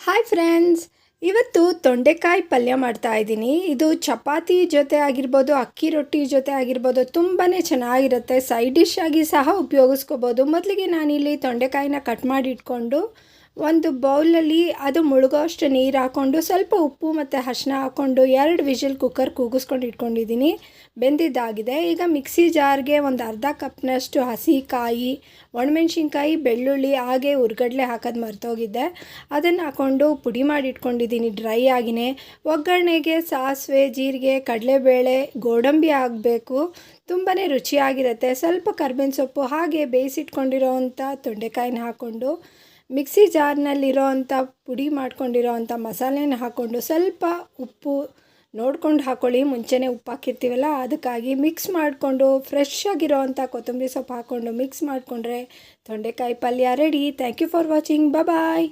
Hi friends, ಇವತ್ತು ತೊಂಡೆಕಾಯಿ ಪಲ್ಯ ಮಾಡ್ತಾ ಇದ್ದೀನಿ. ಇದು ಚಪಾತಿ ಜೊತೆ ಆಗಿರ್ಬೋದು, ಅಕ್ಕಿ ರೊಟ್ಟಿ ಜೊತೆ ಆಗಿರ್ಬೋದು, ತುಂಬಾ ಚೆನ್ನಾಗಿರುತ್ತೆ. ಸೈಡ್ ಡಿಶ್ ಆಗಿ ಸಹ ಉಪಯೋಗಿಸ್ಕೋಬೋದು. ಮೊದಲಿಗೆ ನಾನಿಲ್ಲಿ ತೊಂಡೆಕಾಯಿನ ಕಟ್ ಮಾಡಿ ಇಟ್ಕೊಂಡು ಒಂದು ಬೌಲಲ್ಲಿ ಅದು ಮುಳುಗೋಷ್ಟು ನೀರು ಹಾಕ್ಕೊಂಡು ಸ್ವಲ್ಪ ಉಪ್ಪು ಮತ್ತು ಅರಿಶಿನ ಹಾಕ್ಕೊಂಡು 2 ವಿಷಲ್ ಕುಕ್ಕರ್ ಕೂಗಿಸ್ಕೊಂಡು ಇಟ್ಕೊಂಡಿದ್ದೀನಿ. ಬೆಂದಿದ್ದಾಗಿದೆ. ಈಗ ಮಿಕ್ಸಿ ಜಾರ್ಗೆ ಒಂದು ಅರ್ಧ ಕಪ್ನಷ್ಟು ಹಸಿ ಕಾಯಿ, ಒಣಮೆಣ್ಸಿನ್ಕಾಯಿ, ಬೆಳ್ಳುಳ್ಳಿ, ಹಾಗೆ ಹುರ್ಗಡ್ಲೆ ಹಾಕೋದು ಮರ್ತೋಗಿದ್ದೆ. ಅದನ್ನು ಹಾಕ್ಕೊಂಡು ಪುಡಿ ಮಾಡಿ ಇಟ್ಕೊಂಡಿದ್ದೀನಿ ಡ್ರೈ ಆಗಿನೇ. ಒಗ್ಗರಣೆಗೆ ಸಾಸಿವೆ, ಜೀರಿಗೆ, ಕಡಲೆಬೇಳೆ, ಗೋಡಂಬಿ ಆಗಬೇಕು. ತುಂಬಾ ರುಚಿಯಾಗಿರುತ್ತೆ. ಸ್ವಲ್ಪ ಕರ್ಬೇವಿನ ಸೊಪ್ಪು ಹಾಗೆ ಬೇಯಿಸಿಟ್ಕೊಂಡಿರೋ ಅಂಥ ತೊಂಡೆಕಾಯಿನ ಹಾಕ್ಕೊಂಡು ಮಿಕ್ಸಿ ಜಾರ್ನಲ್ಲಿರೋ ಅಂಥ ಪುಡಿ ಮಾಡ್ಕೊಂಡಿರೋ ಅಂಥ ಮಸಾಲೆನ ಹಾಕ್ಕೊಂಡು ಸ್ವಲ್ಪ ಉಪ್ಪು ನೋಡ್ಕೊಂಡು ಹಾಕ್ಕೊಳ್ಳಿ. ಮುಂಚೆನೇ ಉಪ್ಪು ಹಾಕಿರ್ತೀವಲ್ಲ, ಅದಕ್ಕಾಗಿ ಮಿಕ್ಸ್ ಮಾಡಿಕೊಂಡು ಫ್ರೆಶ್ ಆಗಿರೋ ಅಂಥ ಕೊತ್ತಂಬರಿ ಸೊಪ್ಪು ಹಾಕ್ಕೊಂಡು ಮಿಕ್ಸ್ ಮಾಡಿಕೊಂಡ್ರೆ ತೊಂಡೆಕಾಯಿ ಪಲ್ಯ ರೆಡಿ. Thank you for watching. Bye.